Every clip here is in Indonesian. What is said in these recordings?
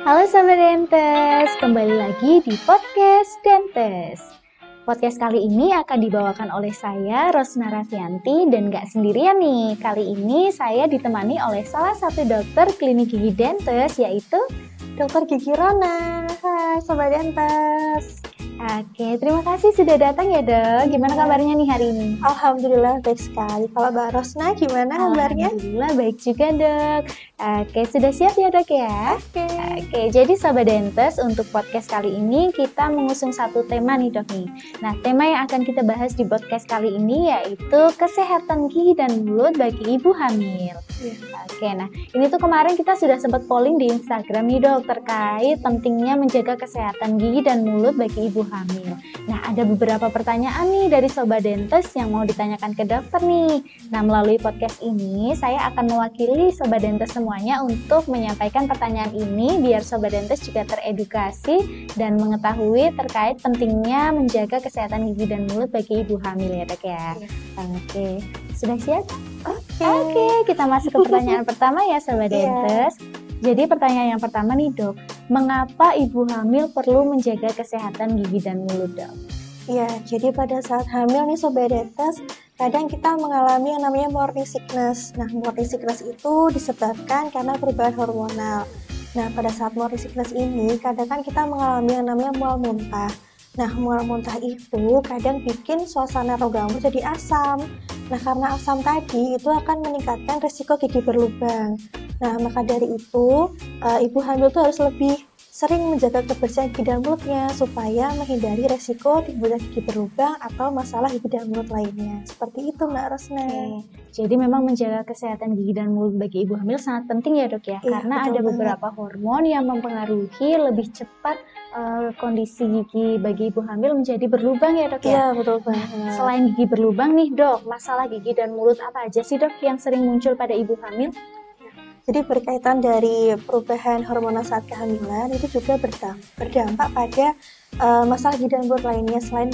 Halo Sobat Dentes, kembali lagi di Podcast Dentes. Podcast kali ini akan dibawakan oleh saya, Rosna Rafianti, dan gak sendirian nih. Kali ini saya ditemani oleh salah satu dokter klinik gigi Dentes, yaitu Dokter Gigi Rona. Hai Sobat Dentes. Oke, terima kasih sudah datang ya dok. Gimana kabarnya nih hari ini? Alhamdulillah baik sekali. Kalau Mbak Rosna gimana kabarnya? Alhamdulillah baik juga dok. Oke, sudah siap ya dok ya? Oke, jadi Sobat Dentes, untuk podcast kali ini kita mengusung satu tema nih dok nih. Nah, tema yang akan kita bahas di podcast kali ini yaitu kesehatan gigi dan mulut bagi ibu hamil. Oke, nah ini tuh kemarin kita sudah sempat polling di Instagram nih dok, terkait pentingnya menjaga kesehatan gigi dan mulut bagi ibu hamil. Nah, ada beberapa pertanyaan nih dari Sobat Dentes yang mau ditanyakan ke dokter nih. Nah, melalui podcast ini saya akan mewakili Sobat Dentes semuanya untuk menyampaikan pertanyaan ini biar Sobat Dentes juga teredukasi dan mengetahui terkait pentingnya menjaga kesehatan gigi dan mulut bagi ibu hamil ya dok ya. Oke, sudah siap? Oke, kita masuk ke pertanyaan pertama ya Sobat Dentes. Jadi pertanyaan yang pertama nih dok, mengapa ibu hamil perlu menjaga kesehatan gigi dan mulut dok? Iya, jadi pada saat hamil nih Sobat Dentes, kadang kita mengalami yang namanya morning sickness. Nah, morning sickness itu disebabkan karena perubahan hormonal. Nah, pada saat morning sickness ini, kadang kan kita mengalami yang namanya mual muntah. Nah, mual muntah itu kadang bikin suasana rongga mulut jadi asam. Nah, karena asam tadi itu akan meningkatkan risiko gigi berlubang. Nah, maka dari itu, ibu hamil tuh harus lebih sering menjaga kebersihan gigi dan mulutnya supaya menghindari resiko timbulnya gigi berlubang atau masalah gigi dan mulut lainnya. Seperti itu Mbak Rosna. Jadi memang menjaga kesehatan gigi dan mulut bagi ibu hamil sangat penting ya dok ya, karena ada beberapa hormon yang mempengaruhi lebih cepat kondisi gigi bagi ibu hamil menjadi berlubang ya dok ya. Iya betul banget. Selain gigi berlubang nih dok, masalah gigi dan mulut apa aja sih dok yang sering muncul pada ibu hamil? Jadi berkaitan dari perubahan hormonal saat kehamilan itu juga berdampak pada masalah gigi dan mulut lainnya selain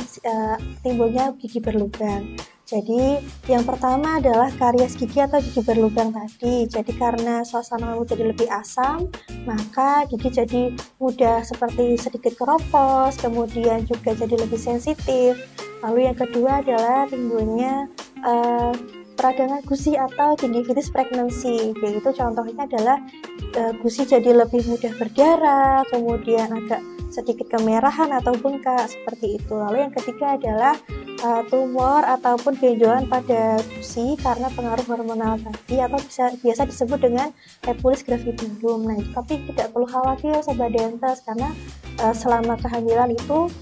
timbulnya gigi berlubang. Jadi yang pertama adalah karies gigi atau gigi berlubang tadi. Jadi karena suasana mulut jadi lebih asam, maka gigi jadi mudah seperti sedikit keropos, kemudian juga jadi lebih sensitif. Lalu yang kedua adalah timbulnya peradangan gusi atau gingivitis pregnancy, yaitu contohnya adalah gusi jadi lebih mudah berdarah, kemudian agak sedikit kemerahan atau bengkak seperti itu. Lalu yang ketiga adalah tumor ataupun benjolan pada gusi karena pengaruh hormonal tadi atau biasa disebut dengan epulis gravidium. Nah, tapi tidak perlu khawatir Sobat Dentes karena selama kehamilan itu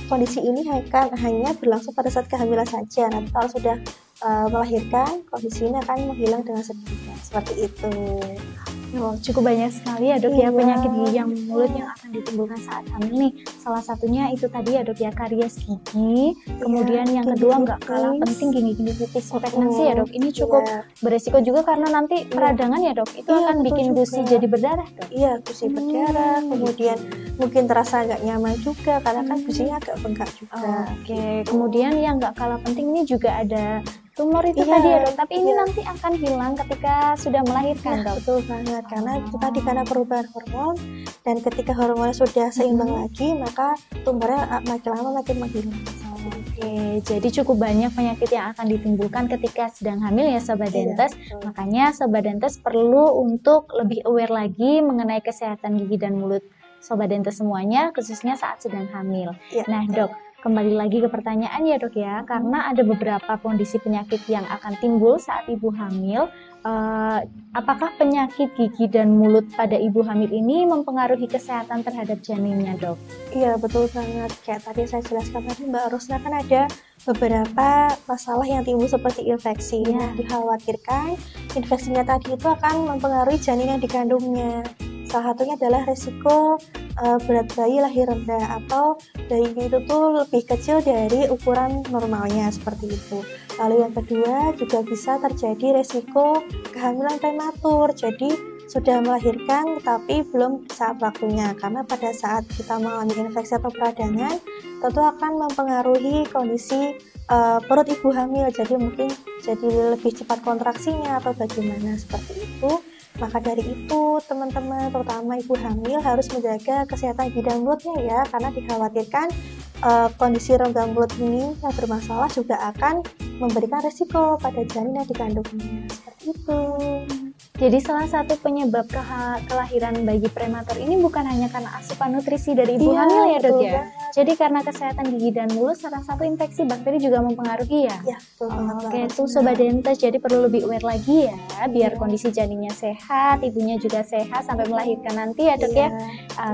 kondisi ini hanya berlangsung pada saat kehamilan saja. Nanti kalau sudah melahirkan, kondisi ini akan menghilang dengan sendirinya. Seperti itu. Oh, cukup banyak sekali ya dok ya penyakit gigi yang mulut yang akan ditimbulkan saat hamil nih. Salah satunya itu tadi ya dok ya, karies gigi. Kemudian yang kedua nggak kalah penting gingivitis pregnancy ya dok. Ini cukup beresiko juga karena nanti peradangan ya dok. Itu akan bikin gusi jadi berdarah dok. Iya, gusi berdarah. Kemudian mungkin terasa nggak nyaman juga karena kan gusinya agak bengkak juga. Oke, kemudian yang nggak kalah penting ini juga ada tumor itu tadi ya dok, tapi ini nanti akan hilang ketika sudah melahirkan dok. Betul banget, karena itu tadi karena perubahan hormon dan ketika hormonnya sudah seimbang lagi, maka tumornya makin lama makin menghilang. Oke, jadi cukup banyak penyakit yang akan ditimbulkan ketika sedang hamil ya Sobat Dentes. Makanya Sobat Dentes perlu untuk lebih aware lagi mengenai kesehatan gigi dan mulut Sobat Dentes semuanya, khususnya saat sedang hamil. Nah dok, kembali lagi ke pertanyaan ya dok ya, karena ada beberapa kondisi penyakit yang akan timbul saat ibu hamil. Apakah penyakit gigi dan mulut pada ibu hamil ini mempengaruhi kesehatan terhadap janinnya dok? Iya betul banget, kayak tadi saya jelaskan tadi Mbak Rosna kan ada beberapa masalah yang timbul seperti infeksi. Nah, dikhawatirkan infeksinya tadi itu akan mempengaruhi janin yang dikandungnya. Salah satunya adalah risiko berat bayi lahir rendah atau bayinya itu tuh lebih kecil dari ukuran normalnya seperti itu. Lalu yang kedua juga bisa terjadi risiko kehamilan prematur. Jadi sudah melahirkan tapi belum saat waktunya karena pada saat kita mengalami infeksi atau peradangan tentu akan mempengaruhi kondisi perut ibu hamil. Jadi mungkin jadi lebih cepat kontraksinya atau bagaimana seperti itu. Maka dari itu, teman-teman, terutama ibu hamil harus menjaga kesehatan gigi dan mulutnya ya, karena dikhawatirkan kondisi rongga mulut ini yang bermasalah juga akan memberikan resiko pada janin yang dikandungnya. Seperti itu. Jadi salah satu penyebab kelahiran bayi prematur ini bukan hanya karena asupan nutrisi dari ibu hamil ya dok ya. Jadi karena kesehatan gigi dan mulut, salah satu infeksi bakteri juga mempengaruhi ya. Iya, betul banget. Oke, itu Sobat Dentes, jadi perlu lebih aware lagi ya, biar kondisi janinnya sehat, ibunya juga sehat sampai melahirkan nanti ya dok ya.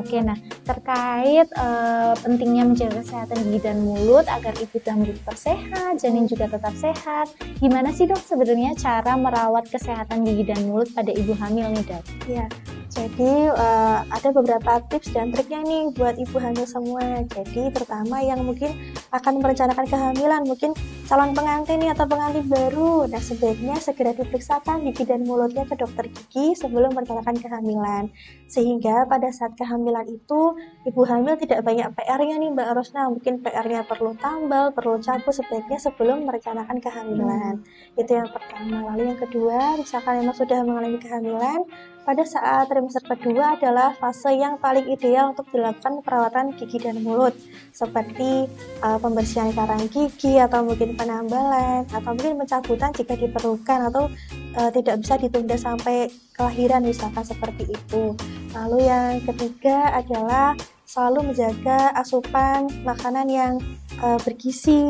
Oke, nah terkait pentingnya menjaga kesehatan gigi dan mulut agar ibu dan mulut tetap sehat, janin juga tetap sehat. Gimana sih dok sebenarnya cara merawat kesehatan gigi dan mulut pada ibu hamil nih dok? Iya, jadi ada beberapa tips dan triknya nih buat ibu hamil semua. Jadi terutama yang mungkin akan merencanakan kehamilan, mungkin calon pengantin nih atau pengantin baru. Nah, sebaiknya segera diperiksakan gigi dan mulutnya ke dokter gigi sebelum merencanakan kehamilan. Sehingga pada saat kehamilan itu ibu hamil tidak banyak PR-nya nih Mbak Rosna. Mungkin PR-nya perlu tambal, perlu cabut, sebaiknya sebelum merencanakan kehamilan. Itu yang pertama. Lalu yang kedua, misalkan memang sudah mengalami kehamilan, pada saat trimester kedua adalah fase yang paling ideal untuk dilakukan perawatan gigi dan mulut, seperti pembersihan karang gigi atau mungkin penambalan atau mungkin pencabutan jika diperlukan, atau tidak bisa ditunda sampai kelahiran misalkan seperti itu. Lalu yang ketiga adalah selalu menjaga asupan makanan yang bergizi,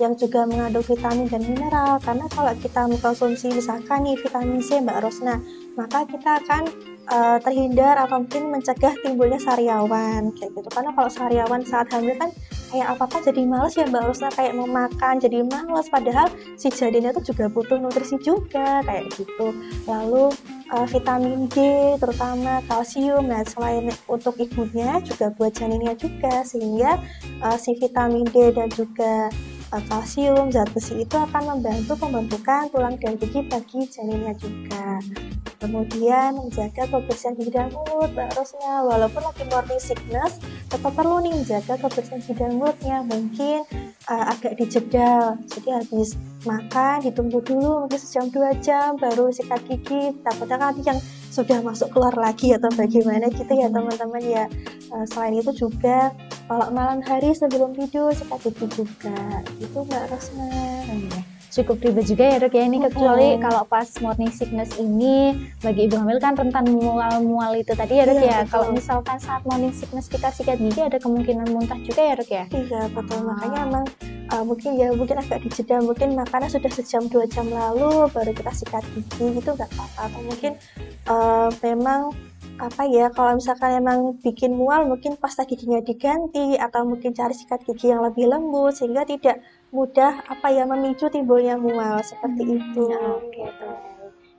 yang juga mengandung vitamin dan mineral, karena kalau kita mengkonsumsi misalkan nih vitamin C Mbak Rosna, maka kita akan terhindar atau mungkin mencegah timbulnya sariawan kayak gitu. Karena kalau sariawan saat hamil kan kayak apa-apa jadi males ya Mbak Rosna, kayak mau makan jadi males, padahal si janinnya itu juga butuh nutrisi juga kayak gitu. Lalu vitamin D terutama kalsium, nah selain untuk ibunya juga buat janinnya juga, sehingga si vitamin D dan juga kalsium, zat besi itu akan membantu pembentukan tulang dan gigi bagi janinnya juga. Kemudian menjaga kebersihan gigi dan mulut Mbak Rosna, walaupun lagi morning sickness tetap perlu nih menjaga kebersihan gigi dan mulutnya. Mungkin agak dijeda, jadi habis makan ditunggu dulu mungkin sejam 2 jam baru sikat gigi, takutnya nanti yang sudah masuk keluar lagi atau bagaimana gitu ya teman-teman ya. Selain itu juga kalau malam hari sebelum tidur sikat gigi juga, itu Mbak Rosna. Cukup ribet juga ya dok ya ini, kecuali kalau pas morning sickness ini bagi ibu hamil kan rentan mual-mual itu tadi ya dok ya. Kalau misalkan saat morning sickness kita sikat gigi ada kemungkinan muntah juga ya dok ya? Iya betul, makanya emang mungkin agak dijeda, mungkin makannya sudah sejam 2 jam lalu baru kita sikat gigi gitu nggak apa-apa. Atau mungkin memang kalau misalkan emang bikin mual mungkin pasta giginya diganti, atau mungkin cari sikat gigi yang lebih lembut sehingga tidak mudah memicu timbulnya mual seperti itu. Gitu.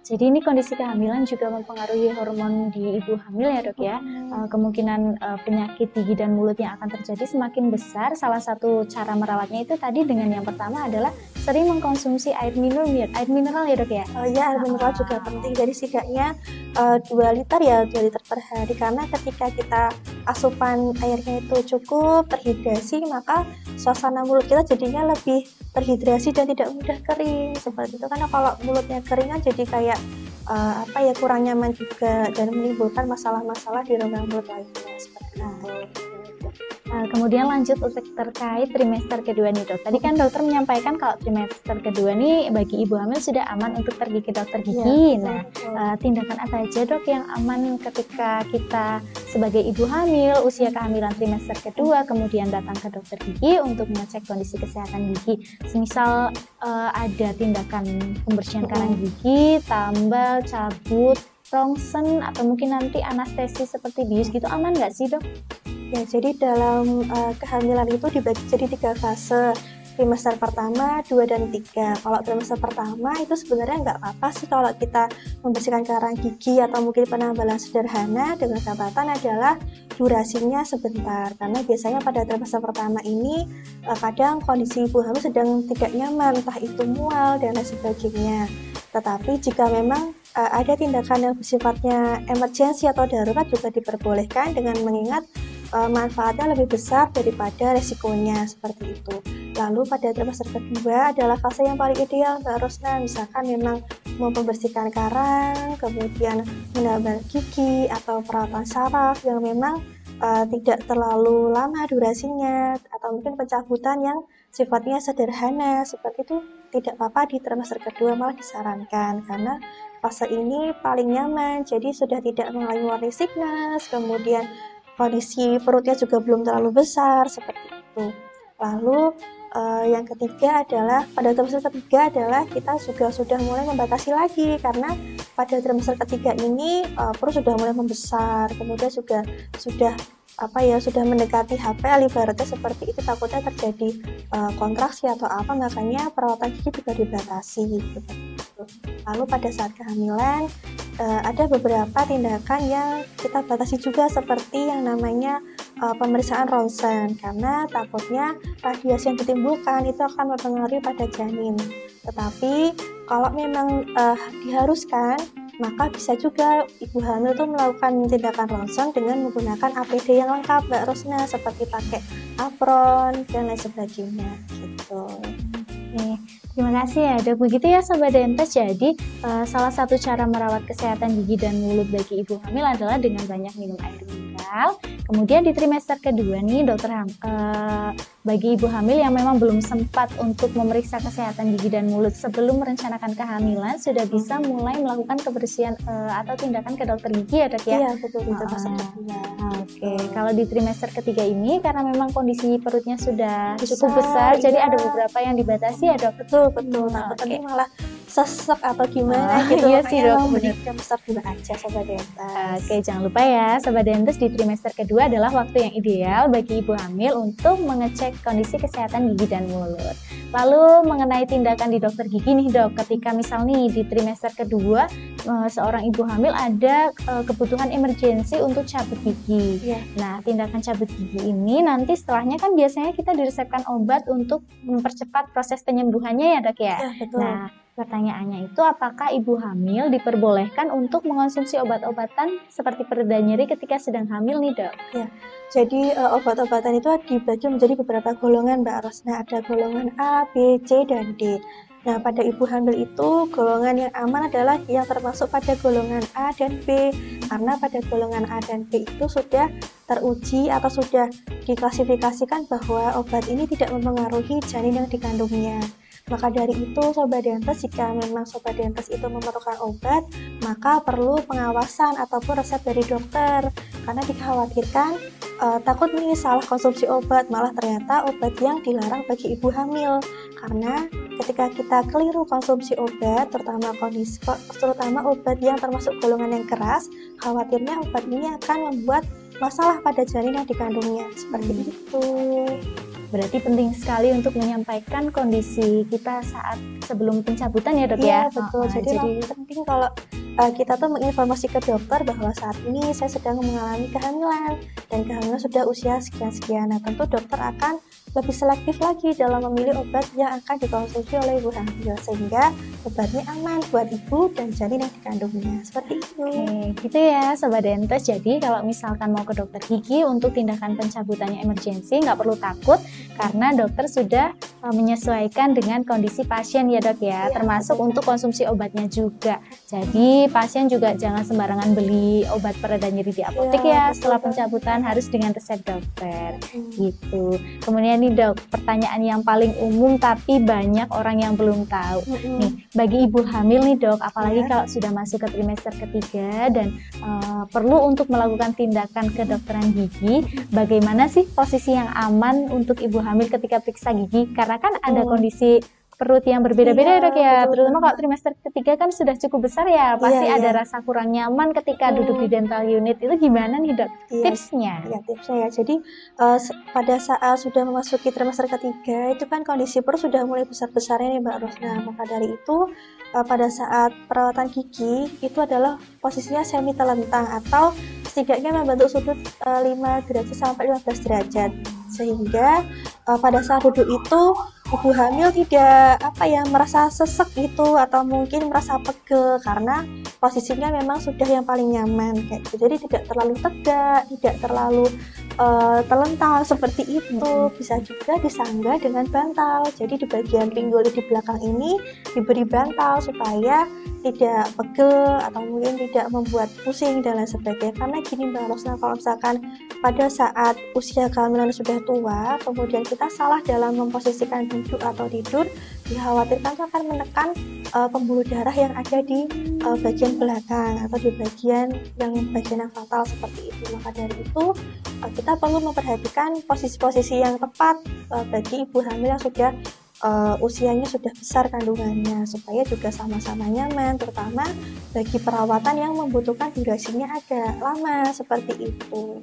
Jadi ini kondisi kehamilan juga mempengaruhi hormon di ibu hamil ya dok ya. Kemungkinan penyakit gigi dan mulut yang akan terjadi semakin besar. Salah satu cara merawatnya itu tadi dengan yang pertama adalah sering mengkonsumsi air mineral ya dok ya. Air mineral juga penting. Jadi setidaknya 2 liter ya, 2 liter per hari, karena ketika kita asupan airnya itu cukup terhidrasi, maka suasana mulut kita jadinya lebih terhidrasi dan tidak mudah kering seperti itu. Karena kalau mulutnya kering kan jadi kayak kurang nyaman juga dan menimbulkan masalah-masalah di rongga mulut lainnya seperti itu. Kemudian lanjut untuk terkait trimester kedua nih dok. Tadi kan dokter menyampaikan kalau trimester kedua nih bagi ibu hamil sudah aman untuk pergi ke dokter gigi. Tindakan apa aja dok yang aman ketika kita sebagai ibu hamil usia kehamilan trimester kedua kemudian datang ke dokter gigi untuk mengecek kondisi kesehatan gigi? Semisal ada tindakan pembersihan karang gigi, tambal, cabut, rongsen, atau mungkin nanti anestesi seperti bius gitu, aman nggak sih dok? Ya, jadi dalam kehamilan itu dibagi jadi 3 fase. Trimester pertama, 2, dan 3. Kalau trimester pertama itu sebenarnya nggak apa-apa sih kalau kita membersihkan karang gigi atau mungkin penambalan sederhana, dengan catatan adalah durasinya sebentar. Karena biasanya pada trimester pertama ini kadang kondisi ibu hamil sedang tidak nyaman, entah itu mual dan lain sebagainya. Tetapi jika memang ada tindakan yang bersifatnya emergensi atau darurat juga diperbolehkan dengan mengingat manfaatnya lebih besar daripada resikonya seperti itu. Lalu pada trimester kedua adalah fase yang paling ideal Mbak Rosna, misalkan memang mau membersihkan karang, kemudian menambal gigi atau perawatan saraf yang memang tidak terlalu lama durasinya, atau mungkin pencabutan yang sifatnya sederhana seperti itu tidak apa-apa di trimester kedua, malah disarankan karena fase ini paling nyaman, jadi sudah tidak mengalami morning sickness, kemudian kondisi perutnya juga belum terlalu besar seperti itu. Lalu yang ketiga adalah pada trimester ketiga adalah kita juga sudah mulai membatasi lagi karena pada trimester ketiga ini perut sudah mulai membesar, kemudian juga sudah mendekati HPL ibaratnya seperti itu, takutnya terjadi kontraksi atau apa, makanya perawatan gigi juga dibatasi gitu. Lalu pada saat kehamilan ada beberapa tindakan yang kita batasi juga seperti yang namanya pemeriksaan ronsen karena takutnya radiasi yang ditimbulkan itu akan mempengaruhi pada janin. Tetapi kalau memang diharuskan, maka bisa juga ibu hamil itu melakukan tindakan ronsen dengan menggunakan APD yang lengkap Mbak Rosna, seperti pakai apron dan lain sebagainya gitu. Oke, terima kasih ya Dok. Begitu ya Sobat Dentes, jadi salah satu cara merawat kesehatan gigi dan mulut bagi ibu hamil adalah dengan banyak minum air mineral. Kemudian di trimester kedua nih dokter bagi ibu hamil yang memang belum sempat untuk memeriksa kesehatan gigi dan mulut sebelum merencanakan kehamilan sudah bisa mulai melakukan kebersihan atau tindakan ke dokter gigi ya Dok ya? Iya betul, di trimester kedua. Oke, kalau di trimester ketiga ini karena memang kondisi perutnya sudah cukup besar, jadi ada beberapa yang dibatasi ya Dok? Betul, takut nanti malah sesek atau gimana gitu. Iya sih Dok, di trimester kedua aja Sobat Dentes. Oke, jangan lupa ya Sobat Dentes, di trimester kedua adalah waktu yang ideal bagi ibu hamil untuk mengecek kondisi kesehatan gigi dan mulut. Lalu mengenai tindakan di dokter gigi nih Dok, ketika misal nih di trimester kedua seorang ibu hamil ada kebutuhan emergensi untuk cabut gigi. Yeah. Nah, tindakan cabut gigi ini nanti setelahnya kan biasanya kita diresepkan obat untuk mempercepat proses penyembuhannya ya Dok ya? Yeah, betul. Nah, pertanyaannya itu apakah ibu hamil diperbolehkan untuk mengonsumsi obat-obatan seperti pereda nyeri ketika sedang hamil nih Dok? Ya, jadi obat-obatan itu dibagi menjadi beberapa golongan Mbak Rosna. Ada golongan A, B, C, dan D. Nah, pada ibu hamil itu golongan yang aman adalah yang termasuk pada golongan A dan B, karena pada golongan A dan B itu sudah teruji atau sudah diklasifikasikan bahwa obat ini tidak mempengaruhi janin yang dikandungnya. Maka dari itu Sobat Dentes, jika memang Sobat Dentes itu memerlukan obat, maka perlu pengawasan ataupun resep dari dokter, karena dikhawatirkan takut nih salah konsumsi obat, malah ternyata obat yang dilarang bagi ibu hamil. Karena ketika kita keliru konsumsi obat, terutama obat yang termasuk golongan yang keras, khawatirnya obat ini akan membuat masalah pada janin yang dikandungnya, seperti itu. Berarti penting sekali untuk menyampaikan kondisi kita saat sebelum pencabutan ya Dok ya? Ya? Betul, jadi penting kalau kita tuh menginformasi ke dokter bahwa saat ini saya sedang mengalami kehamilan dan kehamilan sudah usia sekian-sekian. Nah, tentu dokter akan lebih selektif lagi dalam memilih obat yang akan dikonsumsi oleh ibu hamil sehingga obatnya aman buat ibu dan janin yang dikandungnya, seperti itu. Oke, gitu ya Sobat Dentes. Jadi kalau misalkan mau ke dokter gigi untuk tindakan pencabutannya emergensi, nggak perlu takut karena dokter sudah menyesuaikan dengan kondisi pasien ya Dok ya, termasuk untuk konsumsi obatnya juga. Jadi pasien juga jangan sembarangan beli obat pereda nyeri di apotek ya, setelah pencabutan harus dengan resep dokter gitu. Kemudian nih Dok, pertanyaan yang paling umum tapi banyak orang yang belum tahu. Nih, bagi ibu hamil nih Dok, apalagi kalau sudah masuk ke trimester ketiga dan perlu untuk melakukan tindakan kedokteran gigi, bagaimana sih posisi yang aman untuk ibu hamil ketika periksa gigi? Karena kan ada kondisi perut yang berbeda-beda ya Dok ya, terutama kalau trimester ketiga kan sudah cukup besar ya, pasti ada rasa kurang nyaman ketika duduk di dental unit. Itu gimana nih Dok? Tipsnya? Ya, tipsnya ya, jadi pada saat sudah memasuki trimester ketiga itu kan kondisi perut sudah mulai besar-besarnya nih Mbak Rosna. Maka dari itu pada saat perawatan gigi itu adalah posisinya semi telentang atau setidaknya membentuk sudut 5 derajat sampai 15 derajat, sehingga pada saat duduk itu ibu hamil tidak merasa sesek gitu atau mungkin merasa pegel karena posisinya memang sudah yang paling nyaman kayak gitu. Jadi tidak terlalu tegak, tidak terlalu terlentang seperti itu. Bisa juga disanggah dengan bantal. Jadi di bagian pinggul di belakang ini diberi bantal supaya tidak pegel atau mungkin tidak membuat pusing dan lain sebagainya. Karena gini Mbak Rosna, kalau misalkan pada saat usia kehamilan sudah tua, kemudian kita salah dalam memposisikan duduk atau tidur, dikhawatirkan itu akan menekan pembuluh darah yang ada di bagian belakang atau di bagian yang fatal seperti itu. Maka dari itu kita perlu memperhatikan posisi-posisi yang tepat bagi ibu hamil yang sudah usianya sudah besar kandungannya, supaya juga sama-sama nyaman, terutama bagi perawatan yang membutuhkan durasinya agak lama seperti itu.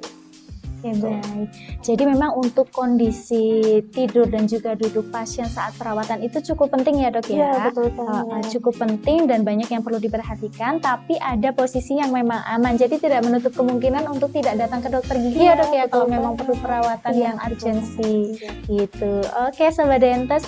Oke, baik. Jadi memang untuk kondisi tidur dan juga duduk pasien saat perawatan itu cukup penting ya dok ya? Iya, betul banget. Cukup penting dan banyak yang perlu diperhatikan, tapi ada posisi yang memang aman. Jadi tidak menutup kemungkinan untuk tidak datang ke dokter gigi ya dok ya, kalau memang perlu perawatan yang urgensi gitu. Oke Sobat Dentes,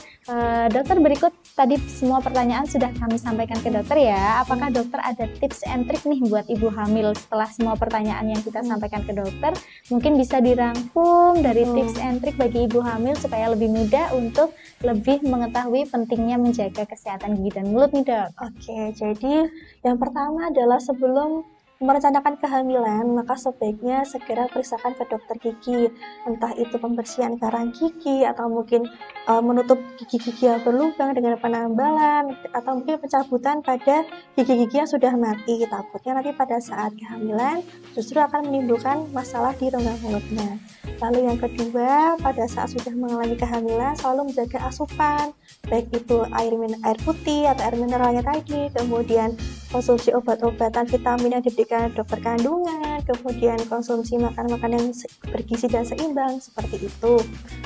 dokter berikut tadi semua pertanyaan sudah kami sampaikan ke dokter ya. Apakah dokter ada tips and trick nih buat ibu hamil setelah semua pertanyaan yang kita sampaikan ke dokter? Mungkin bisa dirangkum dari tips and trick bagi ibu hamil supaya lebih mudah untuk lebih mengetahui pentingnya menjaga kesehatan gigi dan mulut nih dok. Oke, jadi yang pertama adalah sebelum merencanakan kehamilan, maka sebaiknya segera periksakan ke dokter gigi, entah itu pembersihan karang gigi atau mungkin menutup gigi-gigi yang berlubang dengan penambalan atau mungkin pencabutan pada gigi-gigi yang sudah mati. Takutnya nanti pada saat kehamilan justru akan menimbulkan masalah di rongga mulutnya. Lalu yang kedua, pada saat sudah mengalami kehamilan selalu menjaga asupan, baik itu air putih atau air mineralnya tadi, kemudian konsumsi obat-obatan vitamin yang diberikan dokter kandungan, kemudian konsumsi makan-makan yang bergizi dan seimbang seperti itu.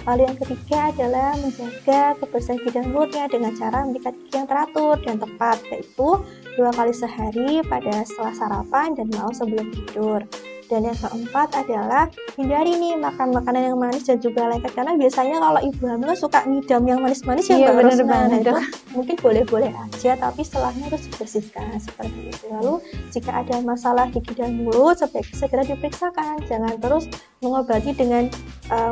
Lalu yang ketiga adalah menjaga kebersihan gigi dan mulutnya dengan cara menyikat gigi yang teratur dan tepat, yaitu 2 kali sehari pada setelah sarapan dan malam sebelum tidur. Dan yang keempat adalah hindari nih makan makanan yang manis dan juga lengket, karena biasanya kalau ibu hamil suka ngidam yang manis-manis ya Mbak Rosna. Nah, itu mungkin boleh-boleh aja, tapi setelahnya harus dibersihkan seperti itu. Lalu jika ada masalah gigi dan mulut sebaiknya segera diperiksakan, jangan terus mengobati dengan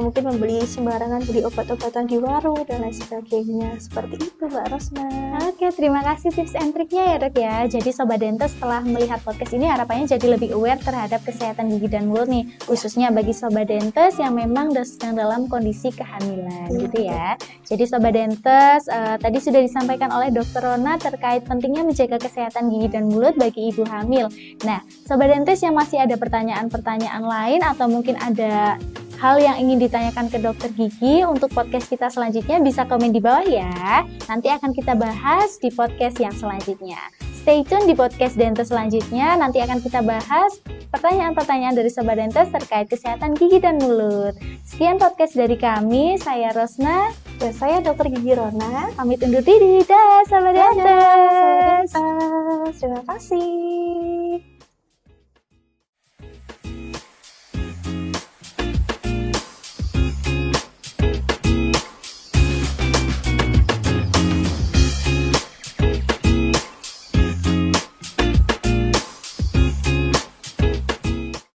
mungkin membeli sembarangan, beli obat-obatan di warung dan lain sebagainya. Seperti itu Mbak Rosna. Oke, terima kasih tips and triknya ya dok ya. Jadi Sobat Dentes setelah melihat podcast ini harapannya jadi lebih aware terhadap kesehatan gigi dan mulut nih, khususnya bagi Sobat Dentes yang memang sedang dalam kondisi kehamilan gitu ya. Jadi Sobat Dentes, tadi sudah disampaikan oleh Dokter Rona terkait pentingnya menjaga kesehatan gigi dan mulut bagi ibu hamil. Nah, Sobat Dentes yang masih ada pertanyaan-pertanyaan lain atau mungkin ada hal yang ingin ditanyakan ke dokter gigi untuk podcast kita selanjutnya bisa komen di bawah ya. Nanti akan kita bahas di podcast yang selanjutnya. Stay tune di podcast Dentes selanjutnya, nanti akan kita bahas pertanyaan-pertanyaan dari Sobat Dentes terkait kesehatan gigi dan mulut. Sekian podcast dari kami, saya Rosna. Dan saya Dokter Gigi Rona. Pamit undur diri, dah Sobat Dentes. Terima kasih.